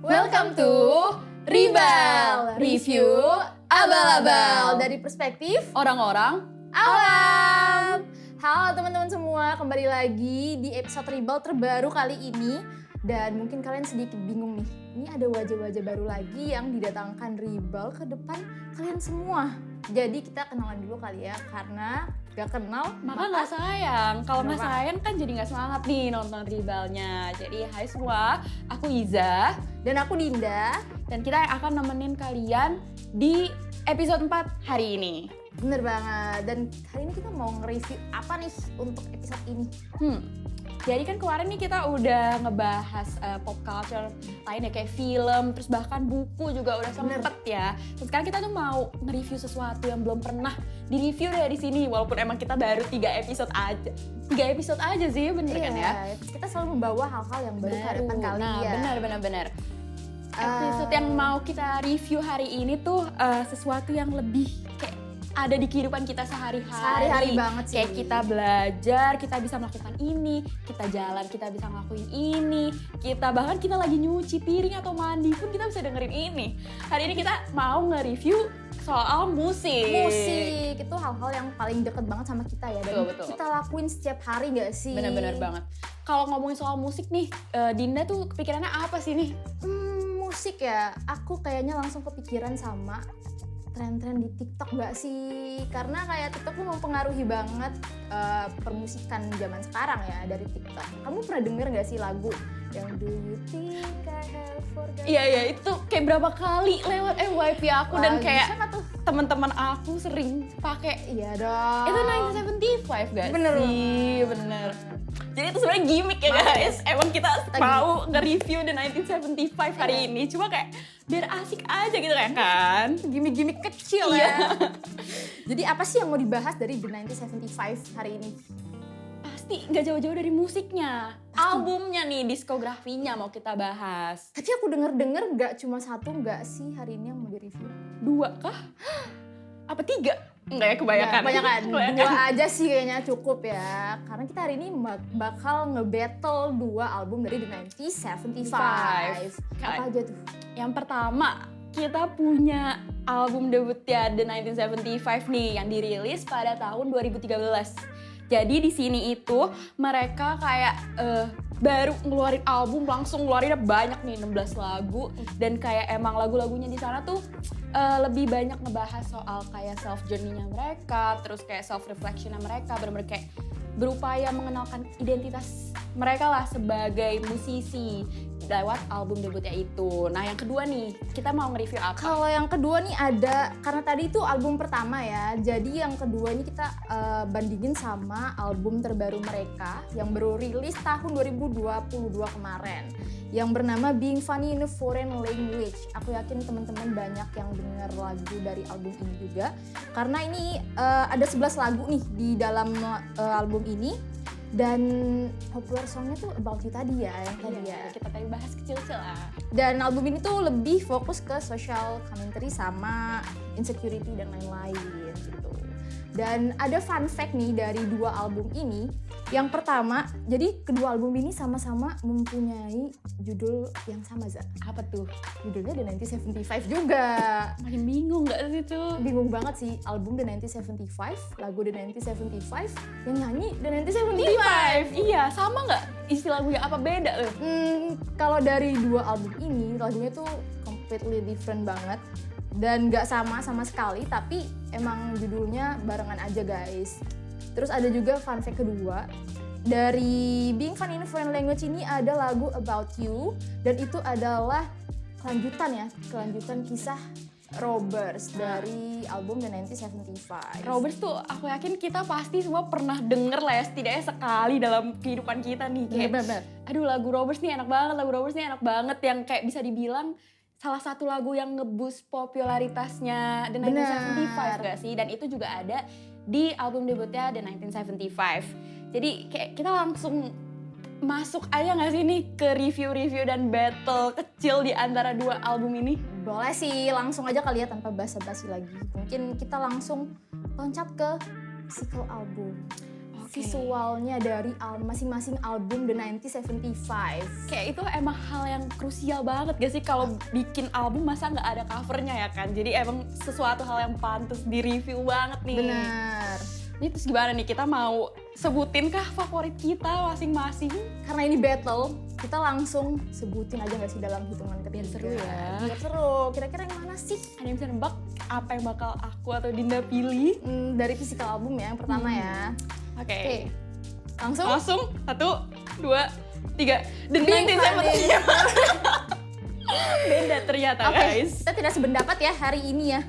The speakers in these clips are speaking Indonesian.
Welcome to Ribal Review Abal-abal dari perspektif orang-orang awam. Halo teman-teman semua, kembali lagi di episode Ribal terbaru kali ini. Dan mungkin kalian sedikit bingung nih, ini ada wajah-wajah baru lagi yang didatangkan Ribal ke depan kalian semua. Jadi kita kenalan dulu kali ya, karena gak kenal maka nggak sayang. Kalau nggak Kenapa? sayang kan jadi nggak semangat nih nonton Ribalnya. Jadi hai semua, aku Iza Dan aku Dinda. dan kita akan nemenin kalian di episode 4 hari ini. Bener banget, dan hari ini kita mau nge-review apa nih untuk episode ini? Jadi kan kemarin nih kita udah ngebahas pop culture lainnya kayak film, terus bahkan buku juga udah sempet ya. Terus sekarang kita tuh mau nge-review sesuatu yang belum pernah di-review dari sini, walaupun emang kita baru 3 episode aja. 3 episode aja sih, bener kan ya? Kita selalu membawa hal-hal yang baru ke hadapan kalian. Nah, benar. Episode yang mau kita review hari ini tuh sesuatu yang lebih kayak ada di kehidupan kita sehari-hari. Sehari-hari banget sih. Kayak kita belajar, kita bisa melakukan ini, kita jalan, kita bisa ngelakuin ini, bahkan kita lagi nyuci piring atau mandi pun kita bisa dengerin ini. Hari ini kita mau nge-review soal musik. Musik itu hal-hal yang paling deket banget sama kita ya, dan Betul. kita lakuin setiap hari gak sih? Bener-bener banget. Kalau ngomongin soal musik nih, Dinda tuh kepikirannya apa sih nih? Musik ya, aku kayaknya langsung kepikiran sama tren-tren di TikTok gak sih? Karena kayak TikTok tuh mempengaruhi banget permusikan zaman sekarang ya dari TikTok. Kamu pernah denger gak sih lagu yang Do You Think I Have Forgotten? Iya, itu kayak berapa kali lewat FYP aku dan kayak siapa tuh? teman-teman aku sering pakai. Iya dong. Itu 1975 gak Bener sih? Bener. Jadi itu sebenarnya gimmick ya guys. Emang kita mau nge-review The 1975 hari ini. Cuma kayak biar asik aja gitu kan. Gimmick-gimmick kecil Iya. ya. Jadi apa sih yang mau dibahas dari The 1975 hari ini? Pasti gak jauh-jauh dari musiknya. Albumnya nih, diskografinya mau kita bahas. Tapi aku denger-denger gak cuma satu gak sih hari ini yang mau di-review? 2 kah? Apa 3? Enggak ya, kebanyakan. Kebanyakan. 2 aja sih kayaknya cukup ya. Karena kita hari ini bakal nge-battle 2 album dari The 1975. Apa aja tuh? Yang pertama, kita punya album debutnya The 1975 nih yang dirilis pada tahun 2013. Jadi di sini itu mereka kayak baru ngeluarin album, langsung ngeluarinnya banyak nih, 16 lagu, dan kayak emang lagu-lagunya di sana tuh lebih banyak ngebahas soal kayak self journey-nya mereka, terus kayak self reflection-nya mereka, bener-bener kayak berupaya mengenalkan identitas mereka lah sebagai musisi lewat album debutnya itu. Nah yang kedua nih, kita mau nge-review apa? Kalau yang kedua nih ada, karena tadi itu album pertama ya, jadi yang kedua ini kita bandingin sama album terbaru mereka yang baru rilis tahun 2022 kemarin, yang bernama Being Funny in a Foreign Language. Aku yakin teman-teman banyak yang dengar lagu dari album ini juga, karena ini ada 11 lagu nih di dalam album ini. Dan popular songnya tuh About You tadi ya, yang tadi ya. Kita tadi bahas kecil-kecil lah. Dan album ini tuh lebih fokus ke social commentary sama insecurity dan lain-lain gitu. Dan ada fun fact nih dari 2 album ini. Yang pertama, jadi kedua album ini sama-sama mempunyai judul yang sama, Za. Apa tuh? Judulnya The 1975 juga. Makin bingung gak sih tuh? Bingung banget sih, album The 1975, lagu The 1975, yang nyanyi The 1975. Iya, sama gak isi lagunya? Apa beda loh? Kalau dari 2 album ini, lagunya tuh completely different banget. Dan gak sama sekali, tapi emang judulnya barengan aja guys. Terus ada juga fun fact kedua, dari Being Funny in a Foreign Language ini ada lagu About You, dan itu adalah kelanjutan kisah Robbers dari album The 1975. Robbers tuh aku yakin kita pasti semua pernah denger lah ya, setidaknya sekali dalam kehidupan kita nih. Kayak, Bener. aduh lagu Robbers nih enak banget, yang kayak bisa dibilang salah satu lagu yang nge-boost popularitasnya The 1975 gak sih? Dan itu juga ada di album debutnya The 1975. Jadi kayak kita langsung masuk aja gak sih nih ke review-review dan battle kecil di antara 2 album ini? Boleh sih, langsung aja kali ya tanpa basa-basi lagi. Mungkin kita langsung loncat ke single album. visualnya dari masing-masing album The 1975. Kayak itu emang hal yang krusial banget gak sih kalau bikin album masa nggak ada covernya ya kan? Jadi emang sesuatu hal yang pantas di-review banget nih. Benar. Ini terus gimana nih, kita mau sebutin kah favorit kita masing-masing? Karena ini battle, kita langsung sebutin aja gak sih dalam hitungan ketiga. Biar seru ya. Biar seru. Kira-kira yang mana sih? Ada yang bisa nebak apa yang bakal aku atau Dinda pilih? Dari physical album ya, yang pertama ya. Oke. Oke. Langsung? Langsung 1, 2, 3. The Bing 1975. Beda ternyata Oke, guys. kita tidak sependapat ya hari ini ya.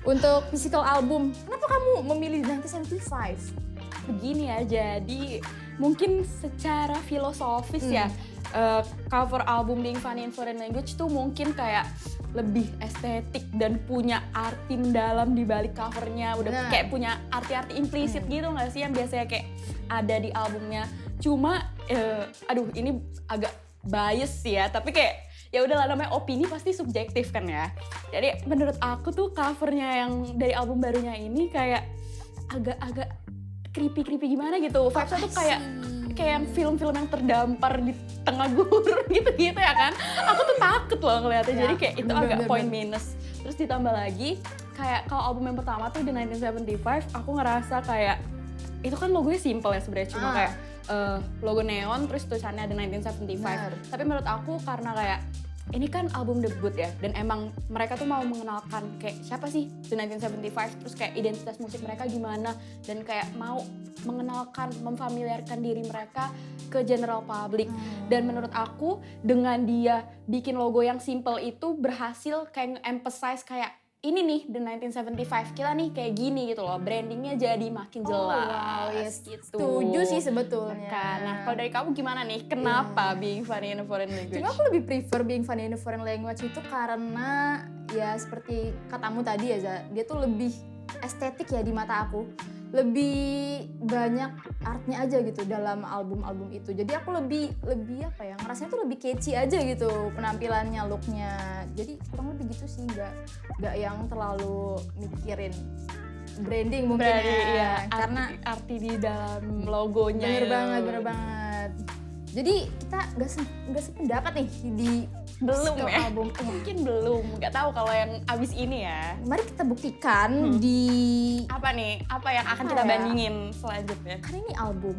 Untuk physical album, kenapa kamu memilih The 1975? Begini ya, jadi mungkin secara filosofis ya, cover album Being Funny in Foreign Language tuh mungkin kayak lebih estetik dan punya arti mendalam di balik covernya. Udah kayak punya arti-arti implisit gitu gak sih yang biasanya kayak ada di albumnya. Cuma, aduh ini agak bias sih ya, tapi kayak ya udahlah, namanya opini pasti subjektif kan ya. Jadi menurut aku tuh covernya yang dari album barunya ini kayak agak-agak creepy gimana gitu. Vibes-nya tuh kayak yang film-film yang terdampar di tengah gurun gitu-gitu ya kan. Aku tuh takut loh ngeliatnya, jadi kayak itu agak poin minus. Terus ditambah lagi kayak kalau album yang pertama tuh The 1975, aku ngerasa kayak itu kan logonya simple ya sebenarnya, cuma kayak logo neon terus tulisannya The 1975. Tapi menurut aku karena kayak ini kan album debut ya, dan emang mereka tuh mau mengenalkan kayak siapa sih The 1975, terus kayak identitas musik mereka gimana, dan kayak mau mengenalkan, memfamiliarkan diri mereka ke general public. Dan menurut aku dengan dia bikin logo yang simple itu berhasil kayak nge-emphasize kayak ini nih The 1975, kita nih kayak gini gitu loh, brandingnya jadi makin jelas. Wow, yes, gitu. Setuju sih sebetulnya. Kan, nah kalau dari kamu gimana nih, kenapa Being Funny in a Foreign Language? Cuma aku lebih prefer Being Funny in a Foreign Language itu karena ya seperti katamu tadi ya, Za, dia tuh lebih estetik ya di mata aku. Lebih banyak artnya aja gitu dalam album-album itu. Jadi aku lebih apa ya, ngerasanya tuh lebih catchy aja gitu penampilannya, looknya. Jadi kurang lebih gitu sih, nggak yang terlalu mikirin branding mungkin ya. Karena arti di dalam logonya. Bener banget. Jadi kita nggak sependapat nih di belum ya album. Mungkin belum, nggak tahu kalau yang abis ini ya. Mari kita buktikan di apa nih, apa yang akan kita bandingin selanjutnya. Karena ini album,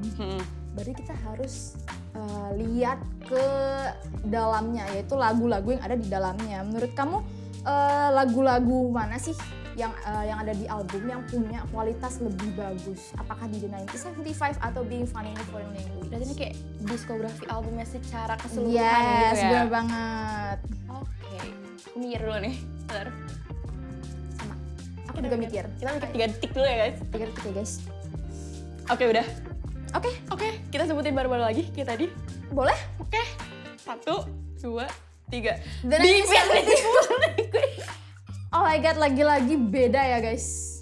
berarti kita harus lihat ke dalamnya, yaitu lagu-lagu yang ada di dalamnya. Menurut kamu lagu-lagu mana sih yang ada di album yang punya kualitas lebih bagus? Apakah di The 1975 atau Being Funny in a Foreign Language? Berarti ini kayak diskografi albumnya secara keseluruhan yes, gitu ya? Yes, bener banget. Oke, aku mikir dulu nih, bentar. Sama, aku juga mikir. Kita mikir 3 detik dulu ya guys. 3 detik ya guys. Oke, udah. Oke, kita sebutin baru-baru lagi kayak tadi. Boleh? Oke, 1, 2, 3. The 1975. Oh my god, lagi-lagi beda ya guys.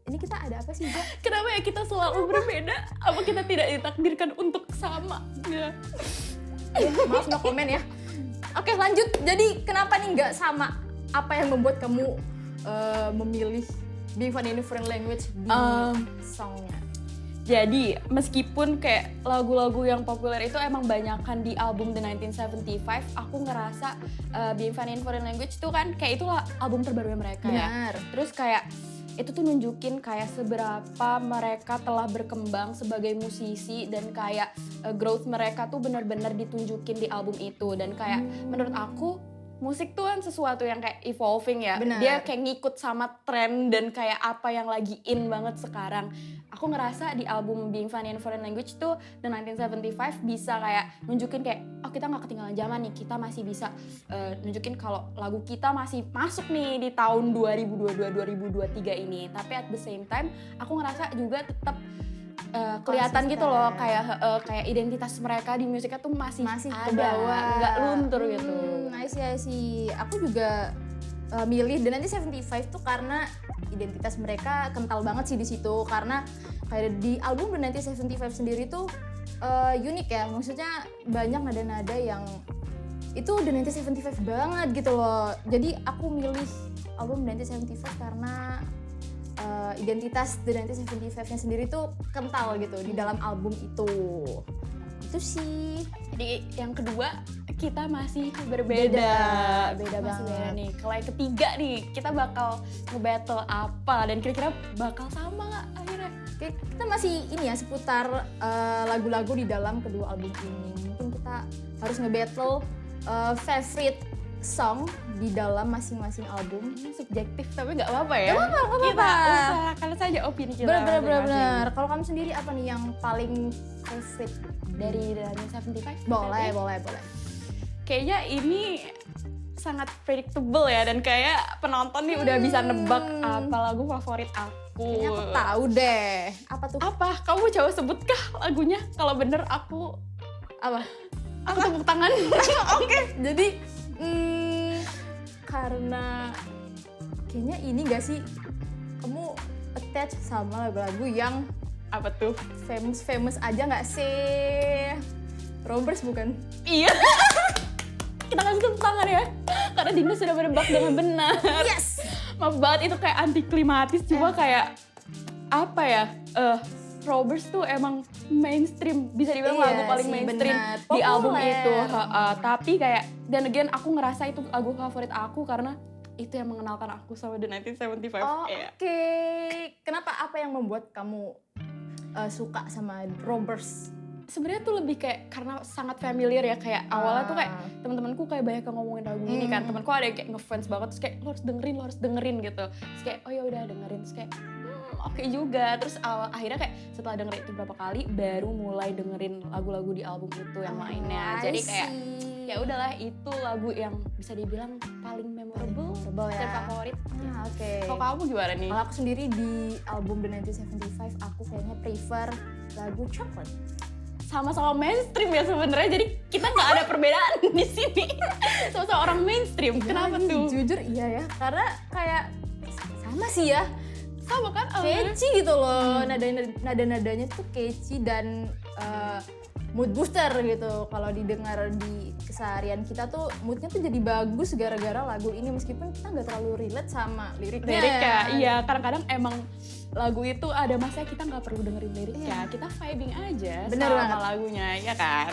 Ini kita ada apa sih, Ja? Kenapa ya kita selalu berbeda? Apa kita tidak ditakdirkan untuk sama? Ya. Maaf, no komen ya. Oke, lanjut. Jadi kenapa nih nggak sama? Apa yang membuat kamu memilih Being Funny in a Foreign Language di songnya? Jadi meskipun kayak lagu-lagu yang populer itu emang banyakan di album The 1975, aku ngerasa Being Funny in Foreign Language tuh kan kayak itulah album terbaru mereka. Benar. Ya. Terus kayak itu tuh nunjukin kayak seberapa mereka telah berkembang sebagai musisi, dan kayak growth mereka tuh benar-benar ditunjukin di album itu. Dan kayak menurut aku musik tuh kan sesuatu yang kayak evolving ya. Benar. Dia kayak ngikut sama tren dan kayak apa yang lagi in banget sekarang. Aku ngerasa di album Being Funny in Foreign Language tuh The 1975 bisa kayak nunjukin kayak oh kita gak ketinggalan zaman nih, kita masih bisa nunjukin kalau lagu kita masih masuk nih di tahun 2022-2023 ini. Tapi at the same time aku ngerasa juga tetap kelihatan gitu loh kayak identitas mereka di musiknya tuh masih ada, nggak luntur gitu. I see. Aku juga milih The 1975 tuh karena identitas mereka kental banget sih di situ, karena kayak di album The 1975 sendiri tuh unik ya, maksudnya banyak nada-nada yang itu The 1975 banget gitu loh. Jadi aku milih album The 1975 karena identitas The 1975-nya sendiri tuh kental gitu di dalam album itu. Itu sih. Jadi yang kedua kita masih berbeda. Beda masih banget. beda nih. Kalau yang ketiga nih kita bakal nge-battle apa dan kira-kira bakal sama nggak akhirnya? Oke, kita masih ini ya seputar lagu-lagu di dalam kedua album ini. Mungkin kita harus nge-battle favorite song di dalam masing-masing album. Ini subjektif tapi nggak apa-apa ya. Nggak apa-apa. Kita usahakan saja opini kita. Bener. masing-masing. Kalau kamu sendiri apa nih yang paling favorite Dari The 1975? boleh. Kayaknya ini sangat predictable ya dan kayak penonton nih udah bisa nebak apa lagu favorit aku. Kayaknya aku tahu deh. Apa tuh? Apa? Kamu coba sebutkah lagunya? Kalau bener aku Apa? tepuk tangan. Oke, jadi karena kayaknya ini gak sih kamu attach sama lagu-lagu yang Apa tuh? famous aja nggak sih? Robbers bukan? Iya. Kita kasih tepuk tangan ya. Karena Dinda sudah menebak dengan benar. Yes. Maaf banget itu kayak anti klimatis cuma kayak apa ya? Robbers tuh emang mainstream, bisa dibilang Iya lagu paling sih, mainstream benar. di album Populer. itu. Tapi kayak dan again aku ngerasa itu lagu favorit aku karena itu yang mengenalkan aku sama The 1975. Oh, Iya. oke. Kenapa? Apa yang membuat kamu suka sama Robbers? Sebenarnya tuh lebih kayak karena sangat familiar ya, kayak awalnya tuh kayak teman-temanku kayak banyak yang ngomongin lagu ini kan. Temanku ada yang kayak ngefans banget terus kayak lo harus dengerin gitu. Terus kayak oh ya udah dengerin terus kayak oke juga. Terus akhirnya kayak setelah dengerin itu berapa kali baru mulai dengerin lagu-lagu di album itu yang lainnya. Jadi kayak ya udahlah itu lagu yang bisa dibilang paling memorable ya. dan favorit. Oke. Kalau kamu gimana nih? Kalau aku sendiri di album The 1975 aku kayaknya prefer lagu Chocolate. Sama-sama mainstream ya sebenarnya, jadi kita nggak ada perbedaan di sini. Sama-sama orang mainstream. Kenapa Iya, tuh? Jujur iya ya, karena kayak sama sih ya. Sama kan? Alhamdulillah. Catchy gitu loh, nada-nadanya tuh catchy dan mood booster gitu. Kalau didengar di keseharian kita tuh moodnya tuh jadi bagus gara-gara lagu ini, meskipun kita nggak terlalu relate sama liriknya. Liriknya, iya kadang-kadang emang lagu itu ada masanya kita nggak perlu dengerin liriknya, kita vibing aja Bener sama banget. lagunya, ya kan?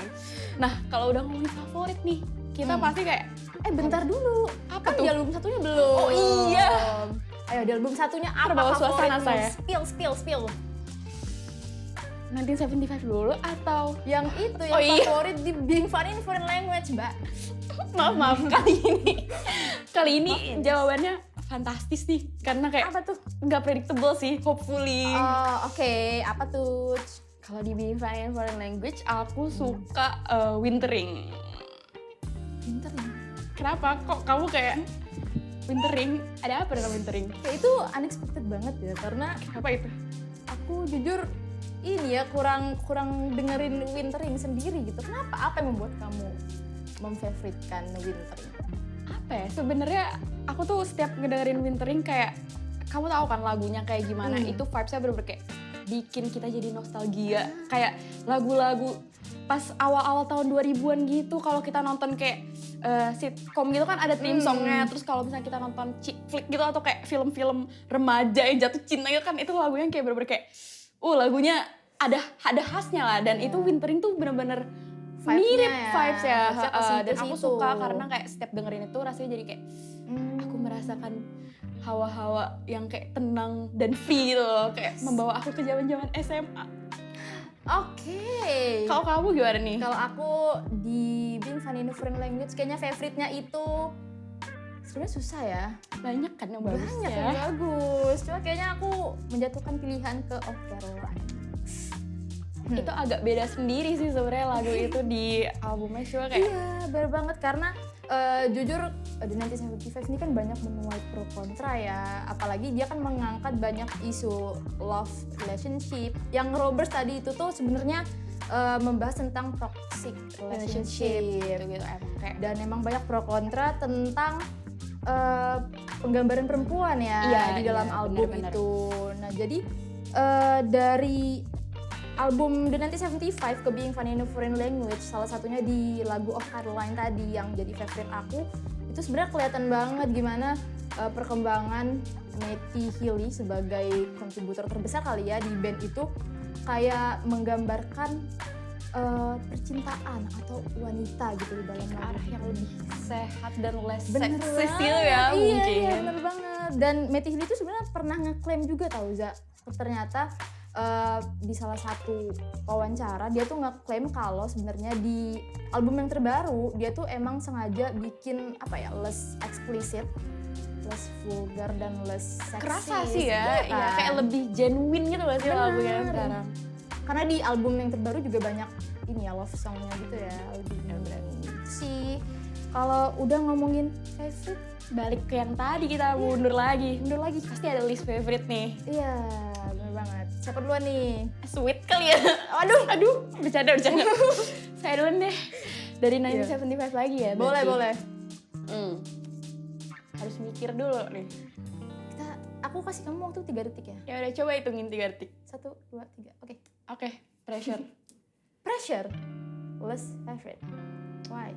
Nah kalau udah ngomongin favorit nih, kita pasti kayak Bentar dulu, Apa kan tuh? di album satunya belum. Oh iya. Ayo di album satunya apa Terbawa suasana favoritmu? saya. Spill. 1975 dulu atau Yang itu yang Oh iya. favorit di Being Funny in Foreign Language, Mbak. maaf kali ini jawabannya fantastis nih karena kayak Apa tuh? nggak predictable sih, hopefully. Oh, oke. Apa tuh? Kalau di Being Fine in Foreign Language, aku suka Wintering. Pinter ya. Kenapa? Kok kamu kayak Wintering? Ada apa dengan Wintering? Kayak itu unexpected banget ya, karena Apa itu? aku jujur ini ya kurang dengerin Wintering sendiri gitu. Kenapa? Apa yang membuat kamu memfavoritkan Wintering? Apa ya? Sebenarnya aku tuh setiap ngedengerin Wintering kayak kamu tahu kan lagunya kayak gimana? Itu vibes-nya bener-bener kayak bikin kita jadi nostalgia. Kayak lagu-lagu pas awal-awal tahun 2000-an gitu, kalau kita nonton kayak sitcom gitu kan ada theme songnya. Terus kalau misalnya kita nonton chick flick gitu atau kayak film-film remaja yang jatuh cinta gitu kan, itu lagunya kayak bener-bener kayak lagunya ada khasnya lah. Dan itu Wintering tuh bener-bener Vibe-nya mirip ya, vibes ya. vibes-nya ke situ Dan aku situ. suka karena kayak setiap dengerin itu rasanya jadi kayak aku merasakan hawa-hawa yang kayak tenang dan free gitu loh, kayak membawa aku ke zaman-zaman SMA. Oke. Kalau kamu gimana nih? Kalau aku di Being Funny in a Foreign Language kayaknya favoritnya itu sebenarnya susah ya. Banyak kan yang bagus Banyak ya. yang bagus. Cuma kayaknya aku menjatuhkan pilihan ke Oh Caroline. Itu agak beda sendiri sih sebenarnya lagu itu di albumnya, cuma kayak Iya, bener banget karena jujur The 1975 ini kan banyak menuai pro kontra ya. Apalagi dia kan mengangkat banyak isu love relationship. Yang Robbers tadi itu tuh sebenarnya membahas tentang toxic relationship. gitu emang kayak Dan emang banyak pro kontra tentang penggambaran perempuan ya Iya, di dalam iya, album benar-benar. itu. Nah jadi dari album The 1975 ke Being Funny in a Foreign Language, salah satunya di lagu Of Caroline tadi yang jadi favorite aku, itu sebenarnya kelihatan banget gimana perkembangan Matty Healy sebagai kontributor terbesar kali ya di band itu, kayak menggambarkan percintaan atau wanita gitu di dalam Ke lagu. arah yang lebih sehat dan less Bener seksis banget. gitu ya mungkin. Iya, bener banget. Dan Matty Healy itu sebenarnya pernah ngeklaim juga tau Za, ternyata di salah satu wawancara dia tuh ngeklaim kalau sebenarnya di album yang terbaru dia tuh emang sengaja bikin apa ya, less explicit, less vulgar dan less seksis. Kerasa sih ya, gitu ya kan. kayak lebih genuine gitu gak sih Bener. lagunya sekarang. Karena di album yang terbaru juga banyak ini ya, love songnya gitu ya, lebih sih. Kalau udah ngomongin favorite, Balik ke yang tadi kita mundur lagi. mundur lagi. Pasti ada list favorite nih. Iya, bener banget. Siapa duluan nih? Sweet kali ya. Aduh, bercanda. Saya duluan deh. Dari 1975 lagi ya. Boleh, berarti. boleh. Harus mikir dulu nih. Aku kasih kamu waktu 3 detik ya. Ya udah, coba hitungin 3 detik. 1, 2, 3. Oke. Oke, pressure. Pressure. Less favorite. Why?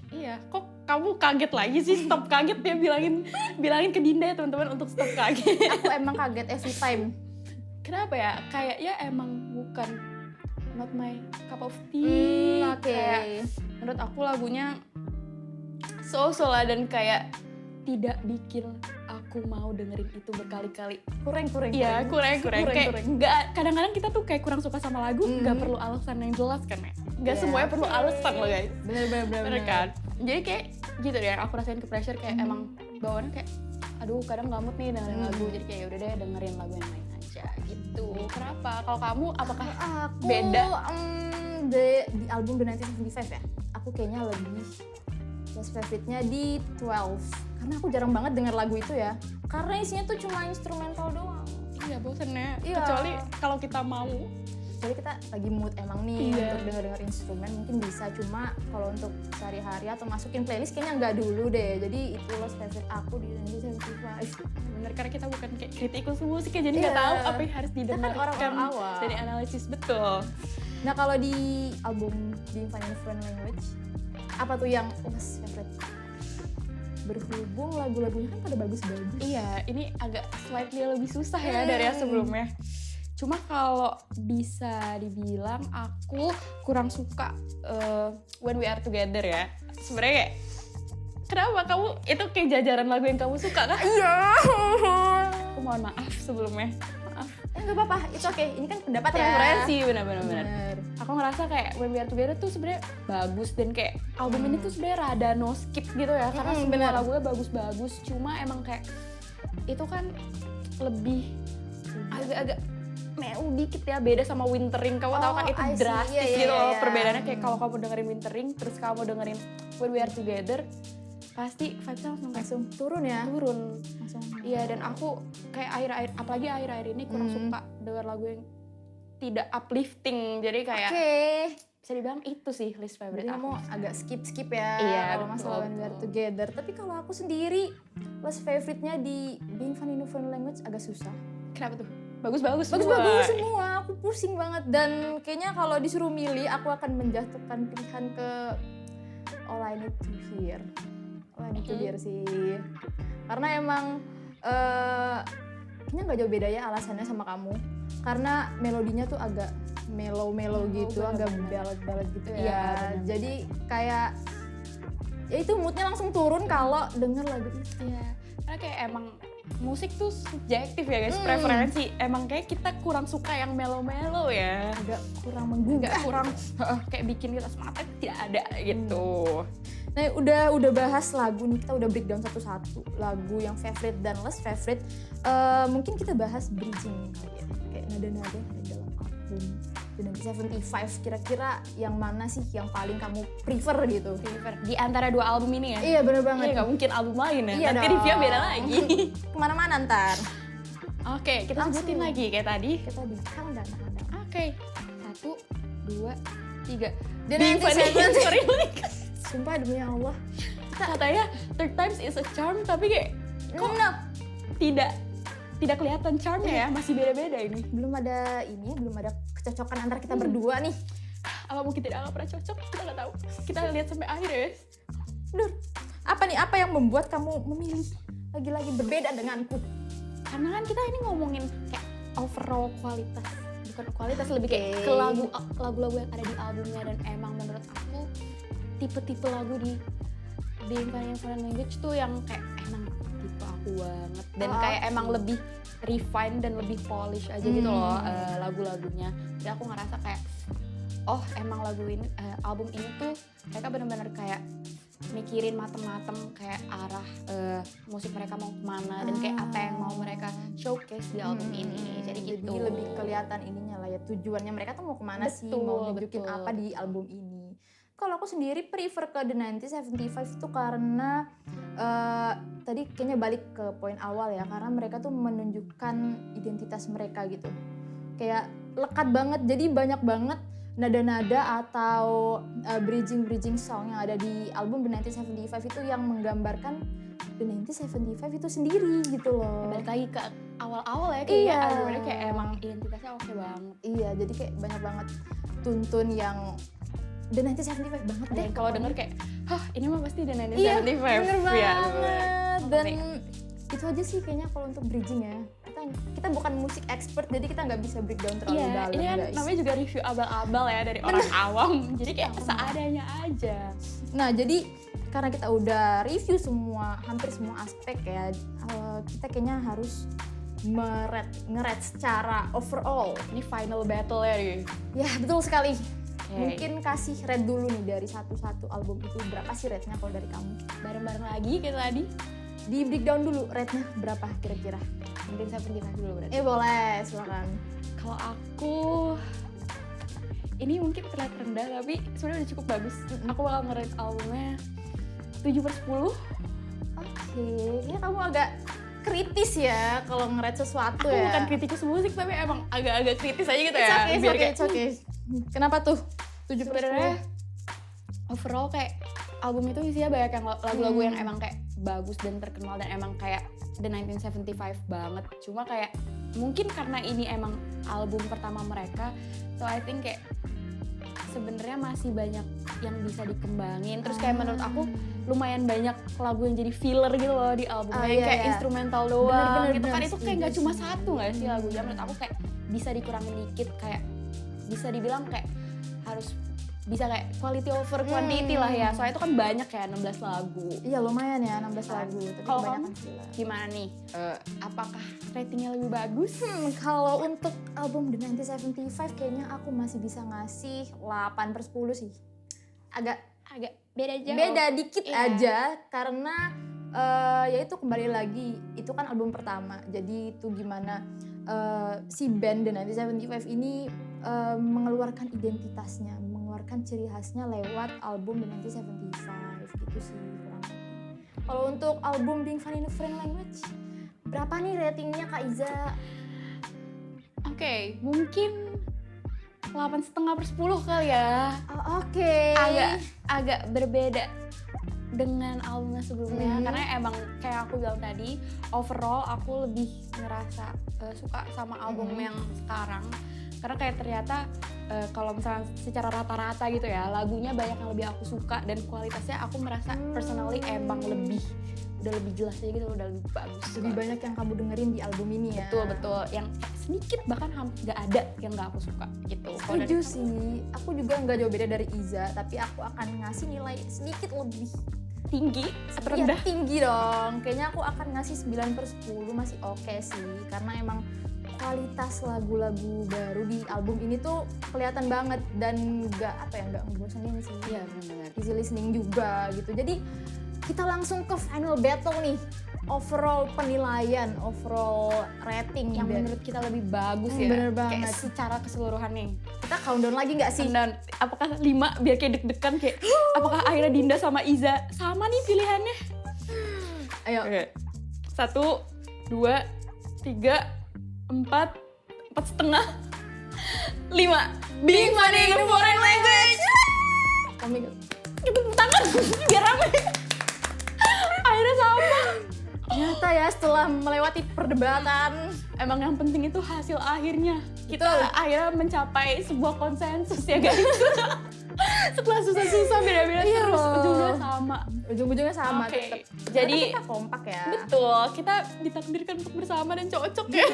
Iya, kok kamu kaget lagi sih? Stop kaget ya, bilangin ke Dinda ya teman-teman untuk stop kaget. Aku emang kaget every time. Kenapa ya? Kayak ya emang bukan not my cup of tea. Oke. Kayak menurut aku lagunya so-so lah dan kayak tidak bikin aku mau dengerin itu berkali-kali. Kurang. Iya, kurang. Kayak kurang. nggak, kadang-kadang kita tuh kayak kurang suka sama lagu, nggak perlu alasan yang jelas kan ya. Nggak Iya. semuanya perlu alasan loh guys. Bener. Kan? Jadi kayak gitu deh, aku rasain ke pressure kayak emang bawaannya kayak aduh kadang nggak mood nih dengerin lagu, jadi kayak yaudah deh dengerin lagu yang lain aja gitu. Kenapa? Kalau kamu apakah Aku beda? Di album The 1975 ya. Aku kayaknya lebih less favorite-nya di 12. Karena aku jarang banget denger lagu itu ya. Karena isinya tuh cuma instrumental doang. Iya bosen ya, Iya. kecuali kalau kita mau. Jadi kita lagi mood emang nih Iya. untuk denger instrumen mungkin bisa, cuma kalau untuk sehari-hari atau masukin playlist kayaknya nggak dulu deh. Jadi itu loh favorite aku di 1975. Bener, karena kita bukan kayak kritikus musik ya, jadi nggak Iya. tahu apa yang harus Kita kan didengarkan orang-orang awam. dari analisis betul. Nah kalau di album Being Fine in a Foreign Language, apa tuh yang less favorite? Berhubung lagu-lagunya kan pada bagus-bagus. Iya, ini agak slightly lebih susah ya dari yang Hmm. sebelumnya. Cuma kalau bisa dibilang aku kurang suka When We Are Together ya. Sebenarnya kayak kenapa kamu itu kayak jajaran lagu yang kamu suka kah? Iya. Aku mohon maaf sebelumnya. Maaf. Nggak apa-apa, itu oke. Ini kan pendapat ya. Preferensi benar-benar. Bener. Aku ngerasa kayak When We Are Together tuh sebenarnya bagus dan kayak album ini tuh sebenarnya rada no skip gitu ya, karena semua bener. lagunya bagus-bagus. Cuma emang kayak itu kan lebih agak-agak melu dikit ya, beda sama Wintering. Kamu tahu kan itu I see. drastis Iya, gitu iya, loh iya. perbedaannya. Kayak kalau kamu dengerin Wintering terus kamu dengerin When We Are Together, pasti vibes-nya langsung kayak Langsung turun ya. turun. Langsung. Iya, dan aku kayak akhir-akhir, apalagi akhir-akhir ini kurang Hmm. suka denger lagu yang tidak uplifting. Jadi kayak Oke. bisa dibilang itu sih list favorite Jadi aku. kamu agak skip ya Iya, kalau betul, masalah When We Are betul. Together. Tapi kalau aku sendiri, last favorite-nya di Being Fine in a Foreign Language agak susah. Kenapa tuh? Bagus-bagus Bagus-bagus semua, aku pusing banget. Dan kayaknya kalau disuruh milih, aku akan menjatuhkan pilihan ke All I Need to Hear. All I Need to Hear sih. Karena emang kayaknya nggak jauh beda ya alasannya sama kamu. Karena melodinya tuh agak mellow gitu, agak ballad gitu ya. Iya, benar. Jadi kayak ya itu moodnya langsung turun kalau denger lagu itu. Iya, karena kayak emang musik tuh subjektif ya guys, preferensi. Emang kayak kita kurang suka yang mellow-mellow ya. Agak kurang menggugah. Nggak kurang kayak bikin kita semangat, tidak ada gitu. Nah udah bahas lagu nih, kita udah breakdown satu-satu lagu yang favorite dan less favorite. Mungkin kita bahas bridging kali ya, kayak nada-nada yang ada dalam album The 1975. Kira-kira yang mana sih yang paling kamu prefer gitu? Di antara dua album ini ya. Iya bener banget. Iya, nggak mungkin album lain ya. Iya Nanti dong. review beda lagi. Kemana-mana ntar. Oke, kita Langsung. sebutin lagi kayak tadi. Kita di countdown. Oke, 1, 2, 3. The Being Fine in 1975. Foreign Language. Sumpah demi Allah. Katanya third times is a charm, tapi kayak kok Nah, tidak kelihatan charmnya ya, masih beda-beda ini. belum ada kecocokan antara kita berdua nih. Apa mungkin tidak akan pernah cocok? Kita nggak tahu. Kita lihat sampai akhir ya. Dur, apa nih, apa yang membuat kamu memilih lagi-lagi berbeda denganku? Karena kan kita ini ngomongin kayak overall kualitas, bukan kualitas, lebih kayak Oke. ke lagu-lagu yang ada di albumnya. Dan emang menurut aku tipe-tipe lagu di Being Funny in Foreign Language tuh yang kayak emang tipe aku banget. Dan kayak emang lebih refine dan lebih polish aja gitu loh lagu-lagunya. Jadi aku ngerasa kayak oh emang album ini tuh mereka benar-benar kayak mikirin mateng-mateng kayak arah musik mereka mau kemana dan kayak apa yang mau mereka showcase di album ini. Jadi gitu. Jadi lebih kelihatan ininya lah ya, tujuannya mereka tuh mau kemana sih, Betul, mau nunjukin betul. apa di album ini. Kalau aku sendiri prefer ke The 1975 itu karena tadi kayaknya balik ke poin awal ya, karena mereka tuh menunjukkan identitas mereka gitu. Kayak lekat banget, jadi banyak banget nada-nada atau bridging song yang ada di album The 1975 itu yang menggambarkan The 1975 itu sendiri gitu loh. Balik lagi ke awal-awal ya kayak Iya. albumnya kayak emang identitasnya oke banget. Iya, jadi kayak banyak banget tuntun yang The 1975 banget deh. Dan kalau denger kayak, hah ini mah pasti The 1975. Iya, bener banget. Ya, Dan itu aja sih kayaknya kalau untuk bridging ya. Kita bukan musik expert, jadi kita nggak bisa breakdown terlalu iya, dalam ini kan guys. namanya juga review abal-abal ya dari orang awam. Jadi kayak seadanya aja. Nah, jadi karena kita udah review hampir semua aspek ya, kita kayaknya harus nge-rate secara overall. Ini final battle ya nih. Ya, betul sekali. Oke. Mungkin kasih rate dulu nih dari satu-satu album itu, berapa sih rate-nya kalau dari kamu? Bareng-bareng lagi kayak tadi. Di breakdown dulu, rate-nya berapa kira-kira? Mungkin saya pergi dulu berarti. Boleh, silakan. Kalau aku ini mungkin terlihat rendah tapi sebenarnya udah cukup bagus. Aku bakal nge-rate albumnya 7/10. Oke, ya kamu agak kritis ya kalau nge-rate sesuatu Aku ya. bukan kritikus musik tapi emang agak-agak kritis aja gitu It's ya. okay, it's Biar okay, kayak it's okay. Kenapa tuh? 7 sebenarnya overall kayak album itu isinya banyak yang lagu-lagu yang emang kayak bagus dan terkenal dan emang kayak The 1975 banget. Cuma kayak mungkin karena ini emang album pertama mereka, so I think kayak sebenarnya masih banyak yang bisa dikembangin. Terus kayak menurut aku lumayan banyak lagu yang jadi filler gitu loh di albumnya, yang kayak instrumental doang Bener, gitu kan. bener, Itu kayak nggak cuma setuju satu nggak sih lagunya. Menurut aku kayak bisa dikurangin dikit, kayak bisa dibilang kayak harus bisa kayak quality over quantity lah ya. Soalnya itu kan banyak ya 16 lagu. Iya lumayan ya 16 lagu. Tapi Kalau kebanyakan kamu filler. gimana nih? Apakah ratingnya lebih bagus? Kalau untuk album The 1975 kayaknya aku masih bisa ngasih 8/10 sih. Agak Beda jauh. beda dikit Iya. aja karena ya itu kembali lagi itu kan album pertama. Jadi itu gimana si band The 1975 ini mengeluarkan identitasnya, mengeluarkan ciri khasnya lewat album The 1975 gitu sih kurang lebih. Kalau untuk album Being Funny in a Foreign Language berapa nih ratingnya Kak Iza? Oke, mungkin 8,5/10 kali ya. Oke. Agak berbeda dengan albumnya sebelumnya karena emang kayak aku bilang tadi, overall aku lebih ngerasa suka sama album yang sekarang karena kayak ternyata kalau misalnya secara rata-rata gitu ya lagunya banyak yang lebih aku suka dan kualitasnya aku merasa personally emang udah lebih jelas aja gitu, udah lebih bagus. Lebih banyak yang kamu dengerin di album ini ya. Betul yang sedikit bahkan nggak ada yang nggak aku suka gitu. Kalau Setuju dari sih, aku juga nggak jauh beda dari Iza, tapi aku akan ngasih nilai sedikit lebih tinggi atau ya, rendah? tinggi dong. Kayaknya aku akan ngasih 9/10 masih oke sih, karena emang kualitas lagu-lagu baru di album ini tuh kelihatan banget dan nggak ngebosenin sih. Iya benar. Easy listening juga gitu. Jadi kita langsung ke final battle nih. Overall penilaian, overall rating Yang dari- menurut kita lebih bagus ya. Bener Kayak banget. secara keseluruhan nih. kita countdown lagi nggak sih? Dan apakah 5 biar kayak deg-degan kayak apakah akhirnya Dinda sama Iza sama nih pilihannya? Ayo. Oke. 1, 2, 3, 4 setengah, 5. Being Funny in a Foreign Language. Kami Tepuk tangan biar rame. Akhirnya sama. ternyata ya setelah melewati perdebatan Emang yang penting itu hasil akhirnya. Kita Betul. akhirnya mencapai sebuah konsensus ya guys. Setelah susah-susah beda-beda Iya terus loh. ujungnya sama. Ujung-ujungnya sama Oke, tetap. jadi kita kompak ya. betul, kita ditakdirkan untuk bersama dan cocok ya.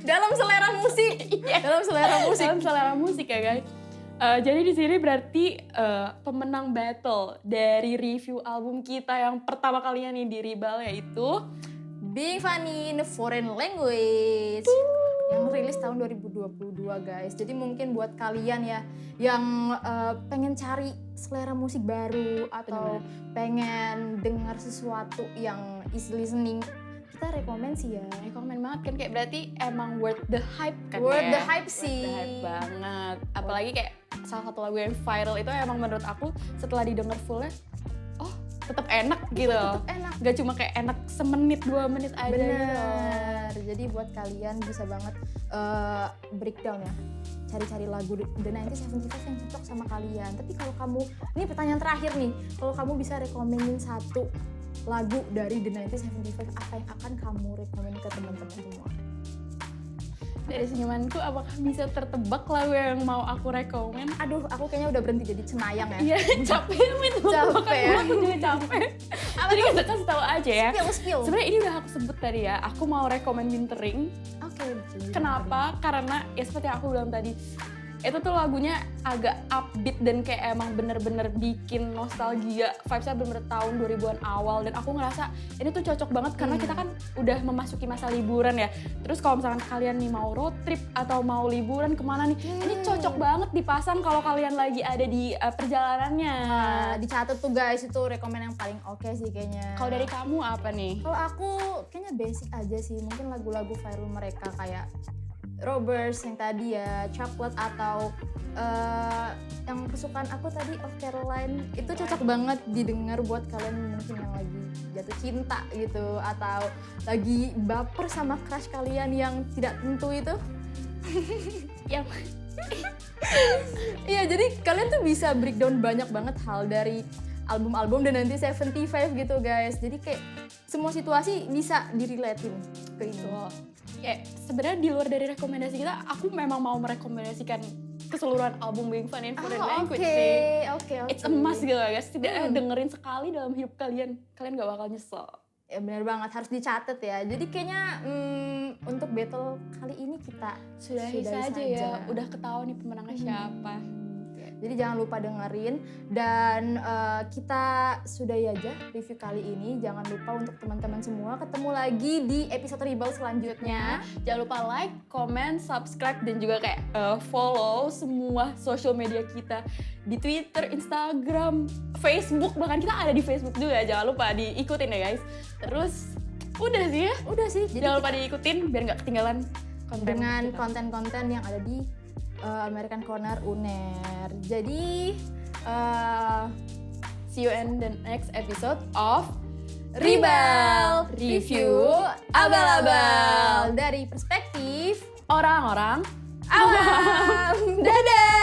Dalam selera musik. Dalam selera musik. Dalam selera musik ya guys. Jadi di sini berarti pemenang battle dari review album kita yang pertama kalinya nih di Rebel yaitu Being Funny in a Foreign Language yang rilis tahun 2022 guys. Jadi mungkin buat kalian ya yang pengen cari selera musik baru atau pengen dengar sesuatu yang easy listening, kita rekomen sih ya. rekomen banget kan, kayak berarti emang worth the hype kan Worth ya. the hype Worth sih. the hype banget. Apalagi kayak salah satu lagu yang viral itu emang menurut aku setelah didengar fullnya, oh tetap enak gitu. Tetap enak. Gak cuma kayak enak semenit 2 menit aja gitu. Bener. Jadi buat kalian bisa banget breakdown ya. Cari-cari lagu The 1975 yang cocok sama kalian. Tapi kalau kamu, ini pertanyaan terakhir nih, kalau kamu bisa rekomenin satu lagu dari The 1975, apa yang akan kamu rekomen ke teman-teman semua? Dari senyumanku, apakah bisa tertebak lagu yang mau aku rekomen? Aduh, aku kayaknya udah berhenti jadi cenayang ya. Iya, capek Min. Capek. Aku juga capek. Jadi kita kasih tahu aja ya. Skill. Sebenarnya ini udah aku sebut tadi ya. Aku mau rekomen Wintering. Oke. Kenapa? Karena ya seperti yang aku bilang tadi, itu tuh lagunya agak upbeat dan kayak emang bener-bener bikin nostalgia, vibes-nya bener-bener tahun 2000-an awal, dan aku ngerasa ini tuh cocok banget karena kita kan udah memasuki masa liburan ya. Terus kalau misalkan kalian nih mau road trip atau mau liburan kemana nih, ini cocok banget dipasang kalau kalian lagi ada di perjalanannya. Dicatat tuh guys, itu rekomen yang paling oke sih kayaknya. Kalau dari kamu apa nih? Kalau aku kayaknya basic aja sih, mungkin lagu-lagu viral mereka kayak Robbers yang tadi ya, Chocolate, atau yang kesukaan aku tadi Of Caroline. Itu cocok banget didengar buat kalian mungkin yang lagi jatuh cinta gitu, atau lagi baper sama crush kalian yang tidak tentu itu. Yang Iya, jadi kalian tuh bisa breakdown banyak banget hal dari album-album The 1975 gitu guys. Jadi kayak semua situasi bisa direlatin ke itu. ya sebenarnya di luar dari rekomendasi kita, aku memang mau merekomendasikan keseluruhan album Being Funny in Foreign Language sih. Oke. It's a must gitu guys. Tidak dengerin sekali dalam hidup kalian gak bakal nyesel. Ya benar banget, harus dicatat ya. Jadi kayaknya untuk battle kali ini kita Sudahi saja ya. Udah ketahuan nih pemenangnya siapa. Jadi jangan lupa dengerin, dan kita sudahi aja review kali ini. Jangan lupa untuk teman-teman semua ketemu lagi di episode Rebel selanjutnya. Jangan lupa like, comment, subscribe, dan juga kayak follow semua social media kita di Twitter, Instagram, Facebook. Bahkan kita ada di Facebook juga, jangan lupa diikutin ya guys. Terus udah sih ya. Udah sih. Jadi Jangan lupa diikutin biar gak ketinggalan konten dengan kita. konten-konten yang ada di American Corner UNER. Jadi see you in the next episode of Rebel Review Abal-abal dari perspektif orang-orang awam. Dadah.